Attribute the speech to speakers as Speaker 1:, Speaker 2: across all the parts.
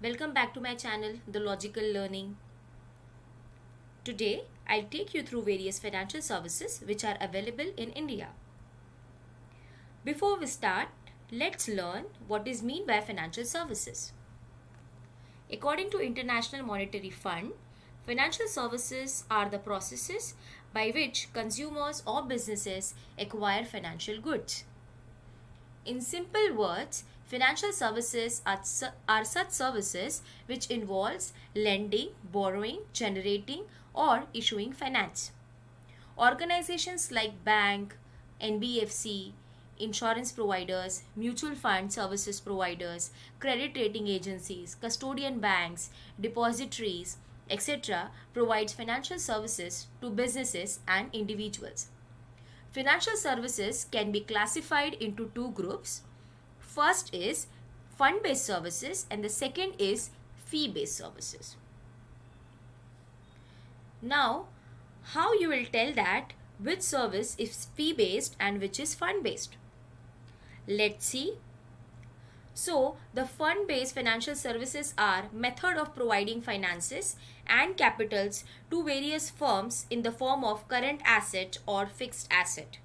Speaker 1: Welcome back to my channel, The Logical Learning. Today, I'll take you through various financial services which are available in India. Before we start, let's learn what is meant by financial services. According to International Monetary Fund, financial services are the processes by which consumers or businesses acquire financial goods. In simple words, financial services are such services which involves lending, borrowing, generating or issuing finance. Organizations like bank, NBFC, insurance providers, mutual fund services providers, credit rating agencies, custodian banks, depositories, etc. provides financial services to businesses and individuals. Financial services can be classified into two groups. First is fund-based services and the second is fee-based services. Now, how you will tell that which service is fee-based and which is fund-based? Let's see. So, the fund-based financial services are method of providing finances and capitals to various firms in the form of current asset or fixed asset.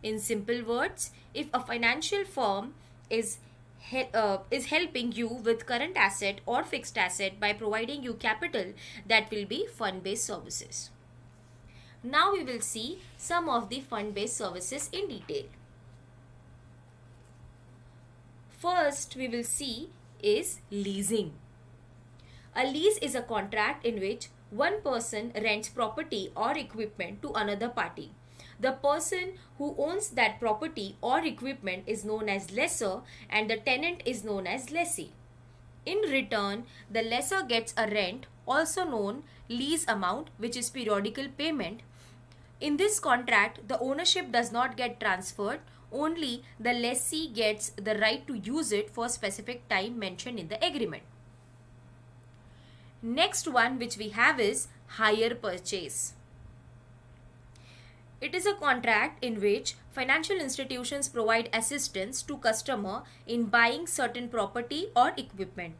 Speaker 1: In simple words, if a financial firm is helping you with current asset or fixed asset by providing you capital, that will be fund-based services. Now we will see some of the fund-based services in detail. First we will see is leasing. A lease is a contract in which one person rents property or equipment to another party. The person who owns that property or equipment is known as lessor and the tenant is known as lessee. In return, the lessor gets a rent, also known lease amount, which is periodical payment. In this contract, the ownership does not get transferred, only the lessee gets the right to use it for specific time mentioned in the agreement. Next one which we have is hire purchase. It is a contract in which financial institutions provide assistance to customer in buying certain property or equipment.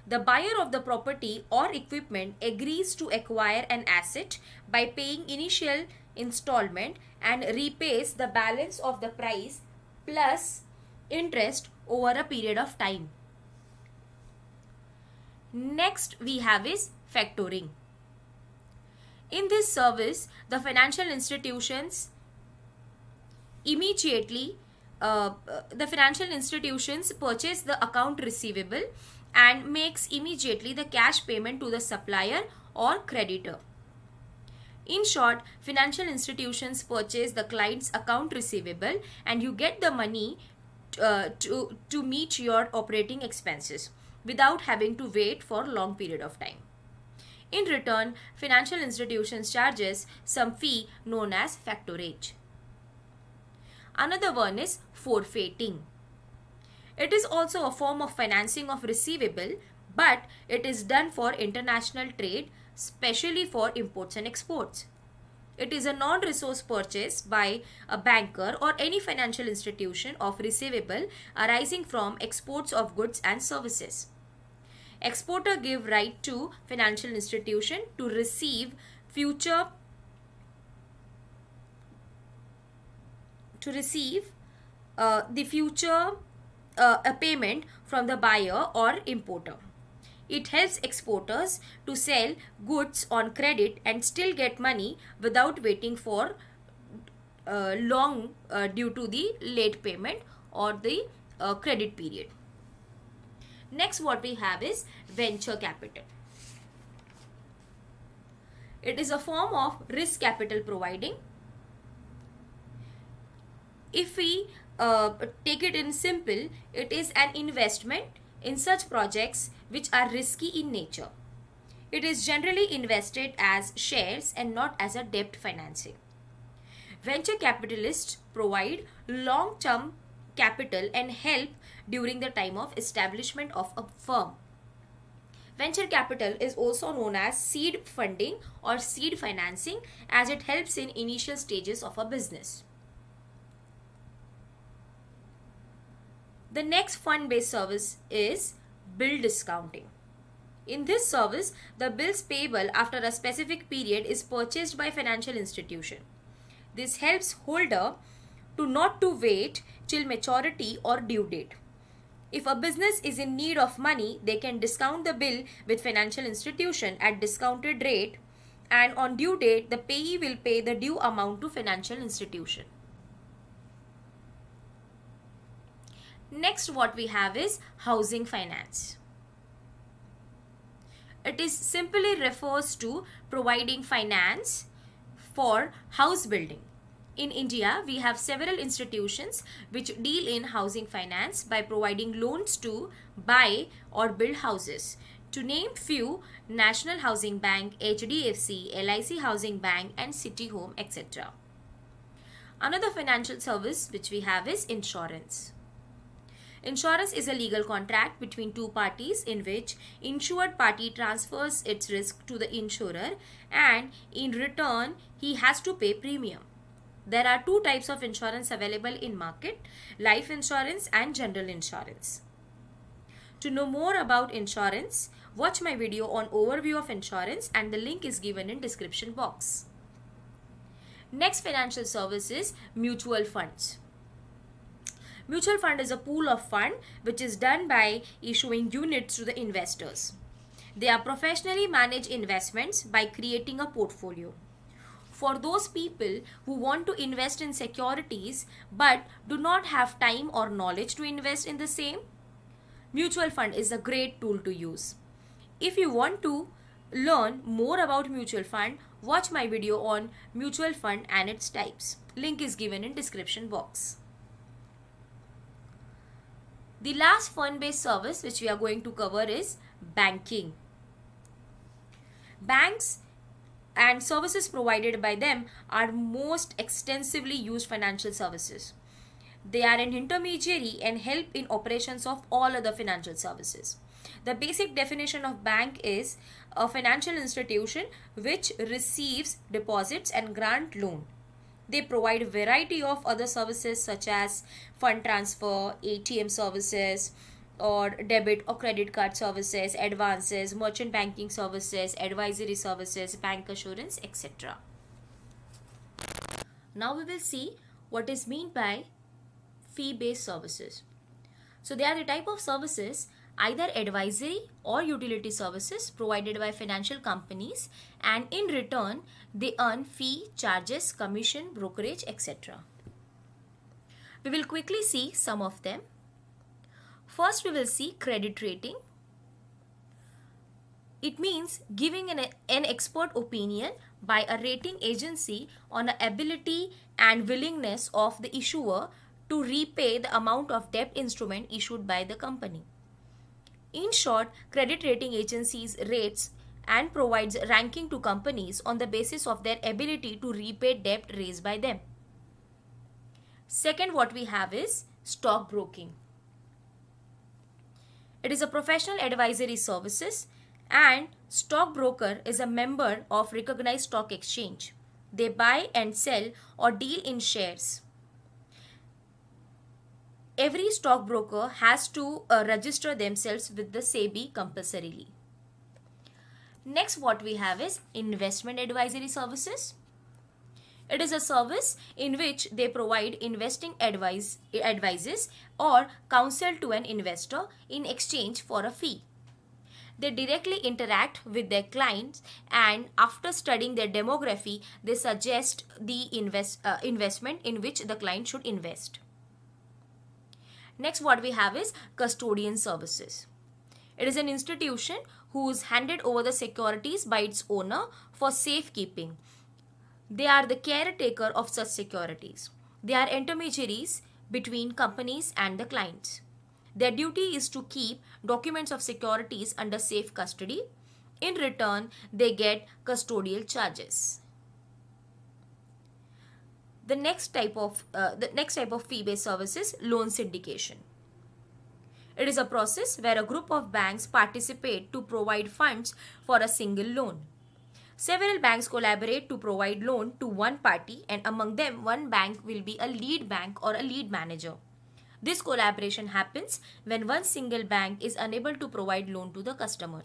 Speaker 1: The buyer of the property or equipment agrees to acquire an asset by paying initial installment and repays the balance of the price plus interest over a period of time. Next we have is factoring. In this service, the financial institutions immediately purchase the account receivable and makes immediately the cash payment to the supplier or creditor. In short, financial institutions purchase the client's account receivable and you get the money to meet your operating expenses without having to wait for a long period of time. In return, financial institutions charges some fee known as factorage. Another one is forfeiting. It is also a form of financing of receivable, but it is done for international trade, especially for imports and exports. It is a non-resource purchase by a banker or any financial institution of receivable arising from exports of goods and services. Exporter give right to financial institution to receive a payment from the buyer or importer. It helps exporters to sell goods on credit and still get money without waiting for long due to the late payment or the credit period. Next what we have is venture capital. It is a form of risk capital providing. If we take it in simple, it is an investment in such projects which are risky in nature. It is generally invested as shares and not as a debt financing. Venture capitalists provide long-term capital and help during the time of establishment of a firm. Venture capital is also known as seed funding or seed financing as it helps in initial stages of a business. The next fund-based service is bill discounting. In this service, the bills payable after a specific period is purchased by financial institution. This helps holder to not to wait till maturity or due date. If a business is in need of money, they can discount the bill with financial institution at discounted rate, and on due date, the payee will pay the due amount to financial institution. Next, what we have is housing finance. It is simply refers to providing finance for house building. In India, we have several institutions which deal in housing finance by providing loans to buy or build houses. To name few, National Housing Bank, HDFC, LIC Housing Bank and City Home, etc. Another financial service which we have is insurance. Insurance is a legal contract between two parties in which insured party transfers its risk to the insurer, and in return he has to pay premium. There are two types of insurance available in market: life insurance and general insurance. To know more about insurance, watch my video on overview of insurance, and the link is given in description box. Next financial service is mutual funds. Mutual fund is a pool of fund which is done by issuing units to the investors. They are professionally managed investments by creating a portfolio. For those people who want to invest in securities but do not have time or knowledge to invest in the same, mutual fund is a great tool to use. If you want to learn more about mutual fund, watch my video on mutual fund and its types. Link is given in description box. The last fund-based service which we are going to cover is banking. Banks and services provided by them are most extensively used financial services. They are an intermediary and help in operations of all other financial services. The basic definition of bank is a financial institution which receives deposits and grant loan. They provide a variety of other services such as fund transfer, ATM services, or debit or credit card services, advances, merchant banking services, advisory services, bank assurance, etc. Now we will see what is meant by fee-based services. So they are the type of services, either advisory or utility services provided by financial companies, and in return they earn fee, charges, commission, brokerage, etc. We will quickly see some of them. First we will see credit rating. It means giving an expert opinion by a rating agency on the ability and willingness of the issuer to repay the amount of debt instrument issued by the company. In short, credit rating agencies rates and provides ranking to companies on the basis of their ability to repay debt raised by them. Second, what we have is stockbroking. It is a professional advisory services, and stockbroker is a member of recognized stock exchange. They buy and sell or deal in shares. Every stockbroker has to register themselves with the SEBI compulsorily. Next, what we have is investment advisory services. It is a service in which they provide investing advices or counsel to an investor in exchange for a fee. They directly interact with their clients, and after studying their demography, they suggest the investment in which the client should invest. Next, what we have is custodian services. It is an institution who is handed over the securities by its owner for safekeeping. They are the caretaker of such securities. They are intermediaries between companies and the clients. Their duty is to keep documents of securities under safe custody. In return, they get custodial charges. The next type of fee-based service is loan syndication. It is a process where a group of banks participate to provide funds for a single loan. Several banks collaborate to provide loan to one party, and among them one bank will be a lead bank or a lead manager. This collaboration happens when one single bank is unable to provide loan to the customer.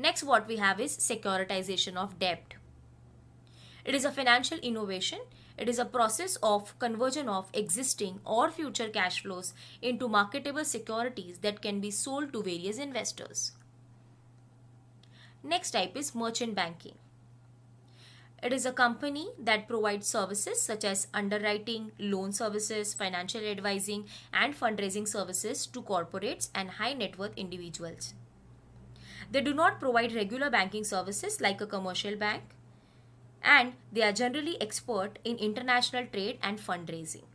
Speaker 1: Next, what we have is securitization of debt. It is a financial innovation. It is a process of conversion of existing or future cash flows into marketable securities that can be sold to various investors. Next type is merchant banking. It is a company that provides services such as underwriting, loan services, financial advising, and fundraising services to corporates and high net worth individuals. They do not provide regular banking services like a commercial bank, and they are generally expert in international trade and fundraising.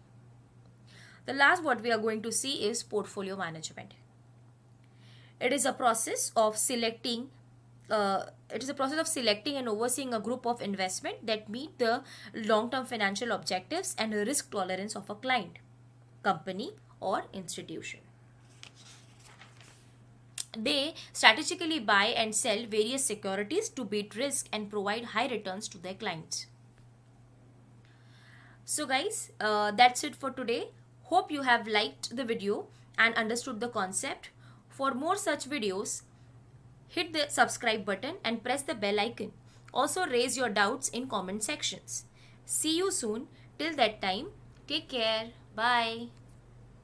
Speaker 1: The last what we are going to see is portfolio management. It is a process of selecting and overseeing a group of investment that meet the long-term financial objectives and risk tolerance of a client, company, or institution. They strategically buy and sell various securities to beat risk and provide high returns to their clients. So guys, that's it for today. Hope you have liked the video and understood the concept. For more such videos, hit the subscribe button and press the bell icon. Also raise your doubts in comment sections. See you soon. Till that time, take care. Bye.